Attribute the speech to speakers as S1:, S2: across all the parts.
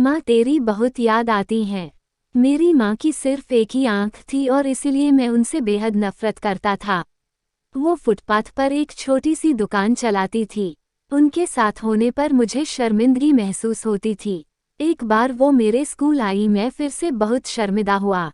S1: माँ तेरी बहुत याद आती हैं। मेरी माँ की सिर्फ एक ही आंख थी और इसलिए मैं उनसे बेहद नफरत करता था। वो फुटपाथ पर एक छोटी सी दुकान चलाती थी। उनके साथ होने पर मुझे शर्मिंदगी महसूस होती थी। एक बार वो मेरे स्कूल आई, मैं फिर से बहुत शर्मिंदा हुआ।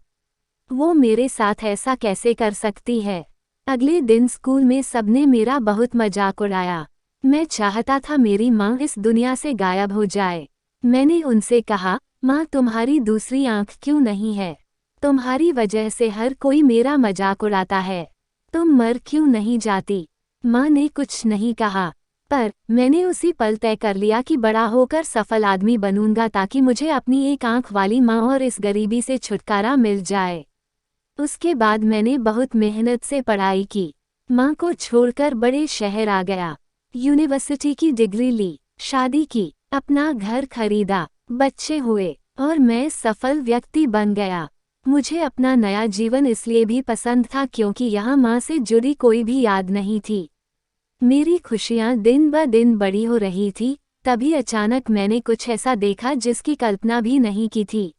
S1: वो मेरे साथ ऐसा कैसे कर सकती है। अगले दिन स्कूल में सबने मेरा बहुत मजाक उड़ाया। मैं चाहता था मेरी माँ इस दुनिया से गायब हो जाए। मैंने उनसे कहा, माँ तुम्हारी दूसरी आंख क्यों नहीं है? तुम्हारी वजह से हर कोई मेरा मजाक उड़ाता है। तुम मर क्यों नहीं जाती? माँ ने कुछ नहीं कहा, पर मैंने उसी पल तय कर लिया कि बड़ा होकर सफल आदमी बनूंगा ताकि मुझे अपनी एक आंख वाली माँ और इस गरीबी से छुटकारा मिल जाए। उसके बाद मैंने बहुत मेहनत से पढ़ाई की, माँ को छोड़कर बड़े शहर आ गया, यूनिवर्सिटी की डिग्री ली, शादी की, अपना घर खरीदा, बच्चे हुए और मैं सफल व्यक्ति बन गया। मुझे अपना नया जीवन इसलिए भी पसंद था क्योंकि यहाँ माँ से जुड़ी कोई भी याद नहीं थी। मेरी खुशियाँ दिन ब दिन बड़ी हो रही थी। तभी अचानक मैंने कुछ ऐसा देखा जिसकी कल्पना भी नहीं की थी।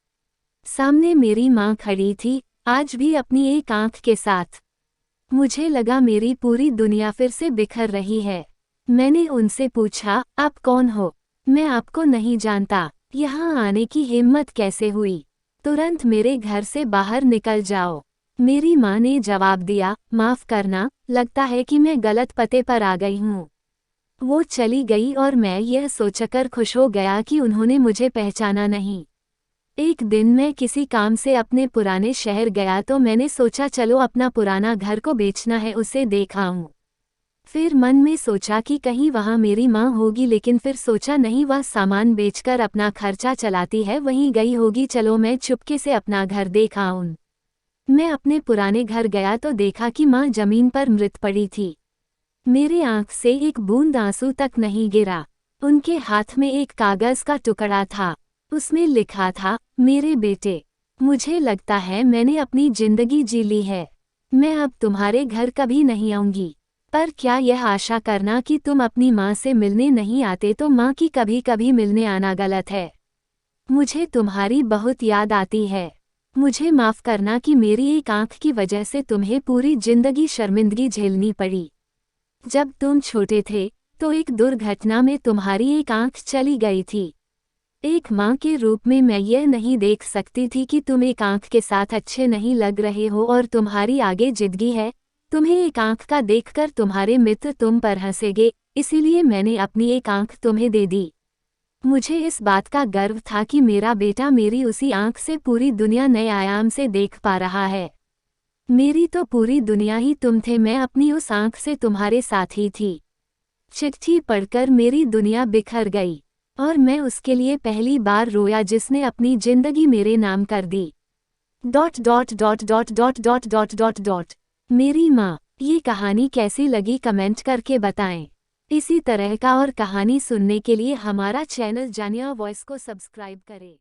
S1: सामने मेरी माँ खड़ी थी, आज भी अपनी एक आंख के साथ। मुझे लगा मेरी पूरी दुनिया फिर से बिखर रही है। मैंने उनसे पूछा, आप कौन हो? मैं आपको नहीं जानता। यहाँ आने की हिम्मत कैसे हुई? तुरंत मेरे घर से बाहर निकल जाओ। मेरी माँ ने जवाब दिया, माफ़ करना, लगता है कि मैं गलत पते पर आ गई हूँ। वो चली गई और मैं यह सोचकर खुश हो गया कि उन्होंने मुझे पहचाना नहीं। एक दिन मैं किसी काम से अपने पुराने शहर गया तो मैंने सोचा चलो अपना पुराना घर को बेचना है, उसे देख आऊं। फिर मन में सोचा कि कहीं वहाँ मेरी माँ होगी, लेकिन फिर सोचा नहीं, वह सामान बेचकर अपना खर्चा चलाती है, वहीं गई होगी, चलो मैं चुपके से अपना घर देख आऊं। मैं अपने पुराने घर गया तो देखा कि माँ जमीन पर मृत पड़ी थी। मेरे आंख से एक बूंद आंसू तक नहीं गिरा। उनके हाथ में एक कागज का टुकड़ा था, उसमें लिखा था, मेरे बेटे, मुझे लगता है मैंने अपनी जिंदगी जी ली है। मैं अब तुम्हारे घर कभी नहीं आऊंगी। पर क्या यह आशा करना कि तुम अपनी माँ से मिलने नहीं आते तो माँ की कभी कभी मिलने आना गलत है। मुझे तुम्हारी बहुत याद आती है। मुझे माफ़ करना कि मेरी एक आंख की वजह से तुम्हें पूरी जिंदगी शर्मिंदगी झेलनी पड़ी। जब तुम छोटे थे तो एक दुर्घटना में तुम्हारी एक आंख चली गई थी। एक माँ के रूप में मैं यह नहीं देख सकती थी कि तुम एक आंख के साथ अच्छे नहीं लग रहे हो और तुम्हारी आगे जिंदगी है। तुम्हें एक आंख का देखकर तुम्हारे मित्र तुम पर हंसेंगे, इसीलिए मैंने अपनी एक आंख तुम्हें दे दी। मुझे इस बात का गर्व था कि मेरा बेटा मेरी उसी आंख से पूरी दुनिया नए आयाम से देख पा रहा है। मेरी तो पूरी दुनिया ही तुम थे, मैं अपनी उस आंख से तुम्हारे साथ ही थी। चिट्ठी पढ़कर मेरी दुनिया बिखर गई और मैं उसके लिए पहली बार रोया जिसने अपनी जिंदगी मेरे नाम कर दी। ... मेरी माँ। ये कहानी कैसी लगी कमेंट करके बताएं। इसी तरह का और कहानी सुनने के लिए हमारा चैनल जानिया वॉइस को सब्सक्राइब करें।